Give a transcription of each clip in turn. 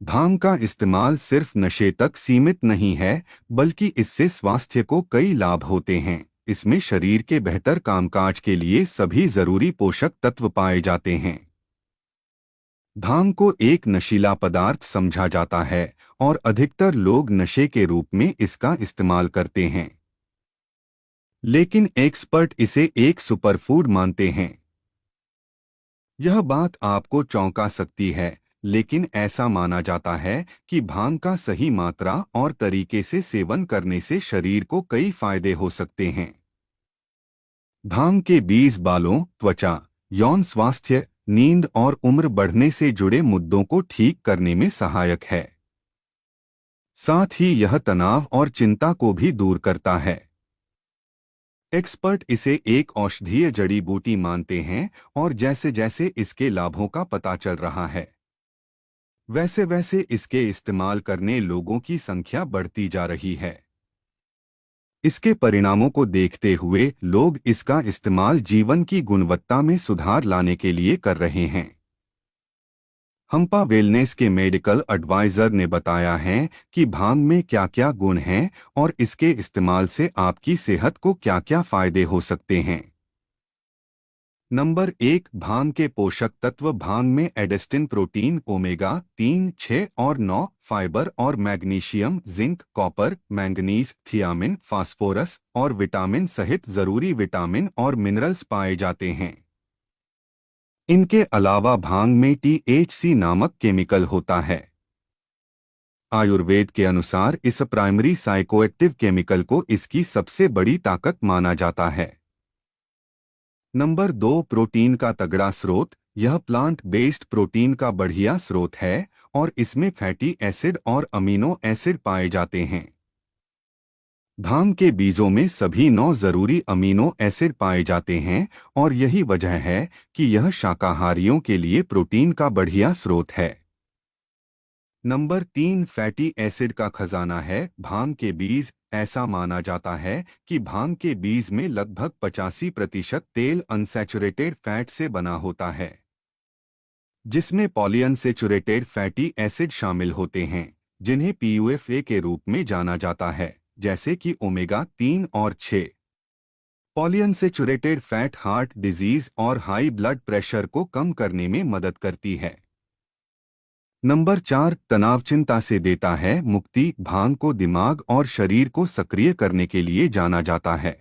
भांग का इस्तेमाल सिर्फ नशे तक सीमित नहीं है, बल्कि इससे स्वास्थ्य को कई लाभ होते हैं। इसमें शरीर के बेहतर कामकाज के लिए सभी जरूरी पोषक तत्व पाए जाते हैं। भांग को एक नशीला पदार्थ समझा जाता है और अधिकतर लोग नशे के रूप में इसका इस्तेमाल करते हैं। लेकिन एक्सपर्ट इसे एक सुपरफूड मानते हैं। यह बात आपको चौंका सकती है, लेकिन ऐसा माना जाता है कि भांग का सही मात्रा और तरीके से सेवन करने से शरीर को कई फायदे हो सकते हैं। भांग के बीज बालों, त्वचा, यौन स्वास्थ्य, नींद और उम्र बढ़ने से जुड़े मुद्दों को ठीक करने में सहायक है। साथ ही यह तनाव और चिंता को भी दूर करता है। एक्सपर्ट इसे एक औषधीय जड़ी बूटी मानते हैं और जैसे जैसे इसके लाभों का पता चल रहा है, वैसे वैसे इसके इस्तेमाल करने लोगों की संख्या बढ़ती जा रही है। इसके परिणामों को देखते हुए लोग इसका इस्तेमाल जीवन की गुणवत्ता में सुधार लाने के लिए कर रहे हैं। हम्पा वेलनेस के मेडिकल एडवाइजर ने बताया है कि भांग में क्या क्या गुण हैं और इसके इस्तेमाल से आपकी सेहत को क्या क्या फायदे हो सकते हैं। नंबर 1, भांग के पोषक तत्व। भांग में एडेस्टिन, प्रोटीन, ओमेगा 3, 6 और 9, फाइबर और magnesium, zinc, copper, manganese, thiamine, phosphorus और विटामिन सहित जरूरी विटामिन और मिनरल्स पाए जाते हैं। इनके अलावा भांग में THC नामक केमिकल होता है। आयुर्वेद के अनुसार इस प्राइमरी साइकोएक्टिव केमिकल को इसकी सबसे बड़ी ताकत माना जाता है। नंबर 2, प्रोटीन का तगड़ा स्रोत। यह प्लांट बेस्ड प्रोटीन का बढ़िया स्रोत है और इसमें फैटी एसिड और अमीनो एसिड पाए जाते हैं। भांग के बीजों में सभी 9 जरूरी अमीनो एसिड पाए जाते हैं और यही वजह है कि यह शाकाहारियों के लिए प्रोटीन का बढ़िया स्रोत है। नंबर 3, फैटी एसिड का खजाना है। भांग के बीज। ऐसा माना जाता है कि भांग के बीज में लगभग 85% तेल अनसैचुरेटेड फैट से बना होता है, जिसमें पॉलीअनसैचुरेटेड फैटी एसिड शामिल होते हैं, जिन्हें PUFA के रूप में जाना जाता है, जैसे कि ओमेगा 3 और 6। पॉलीअनसैचुरेटेड फैट हार्ट डिजीज और हाई ब्लड प्रेशर को कम करने में मदद करती है। नंबर 4, तनाव चिंता से देता है मुक्ति। भांग को दिमाग और शरीर को सक्रिय करने के लिए जाना जाता है।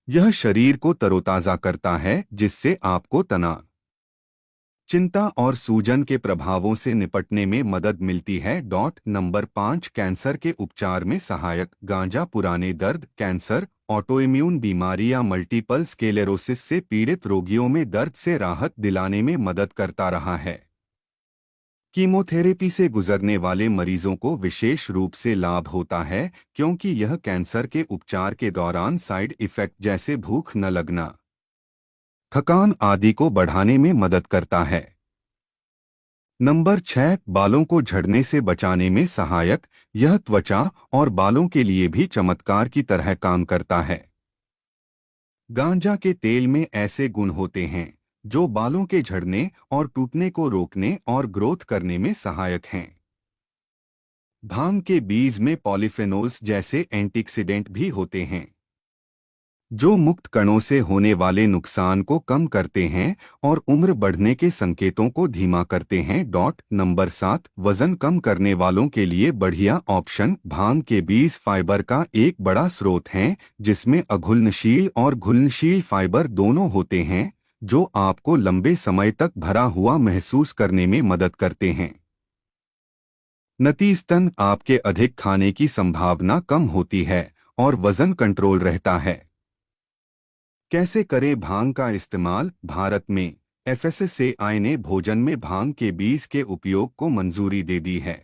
यह शरीर को तरोताजा करता है, जिससे आपको तनाव, चिंता और सूजन के प्रभावों से निपटने में मदद मिलती है। नंबर 5, कैंसर के उपचार में सहायक। गांजा पुराने दर्द, कैंसर, ऑटोइम्यून बीमारी या मल्टीपल स्क्लेरोसिस से पीड़ित रोगियों में दर्द से राहत दिलाने में मदद करता रहा है। कीमोथेरेपी से गुजरने वाले मरीजों को विशेष रूप से लाभ होता है, क्योंकि यह कैंसर के उपचार के दौरान साइड इफेक्ट जैसे भूख न लगना, थकान आदि को बढ़ाने में मदद करता है। नंबर 6, बालों को झड़ने से बचाने में सहायक। यह त्वचा और बालों के लिए भी चमत्कार की तरह काम करता है। गांजा के तेल में ऐसे गुण होते हैं जो बालों के झड़ने और टूटने को रोकने और ग्रोथ करने में सहायक हैं। भांग के बीज में पॉलीफेनोल्स जैसे एंटीऑक्सीडेंट भी होते हैं, जो मुक्त कणों से होने वाले नुकसान को कम करते हैं और उम्र बढ़ने के संकेतों को धीमा करते हैं। नंबर 7, वजन कम करने वालों के लिए बढ़िया ऑप्शन। भांग के बीज फाइबर का एक बड़ा स्रोत हैं, जिसमें अघुलनशील और घुलनशील फाइबर दोनों होते हैं, जो आपको लंबे समय तक भरा हुआ महसूस करने में मदद करते हैं। नतीजतन आपके अधिक खाने की संभावना कम होती है और वजन कंट्रोल रहता है। कैसे करें भांग का इस्तेमाल? भारत में FSSAI ने भोजन में भांग के बीज के उपयोग को मंजूरी दे दी है।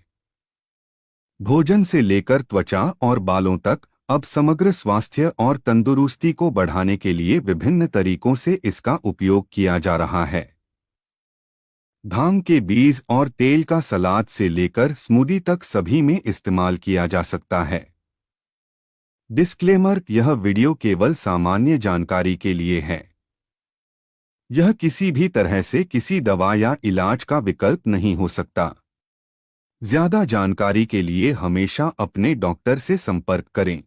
भोजन से लेकर त्वचा और बालों तक अब समग्र स्वास्थ्य और तंदुरुस्ती को बढ़ाने के लिए विभिन्न तरीकों से इसका उपयोग किया जा रहा है। भांग के बीज और तेल का सलाद से लेकर स्मूदी तक सभी में इस्तेमाल किया जा सकता है। डिस्क्लेमर: यह वीडियो केवल सामान्य जानकारी के लिए है। यह किसी भी तरह से किसी दवा या इलाज का विकल्प नहीं हो सकता। ज्यादा जानकारी के लिए हमेशा अपने डॉक्टर से संपर्क करें।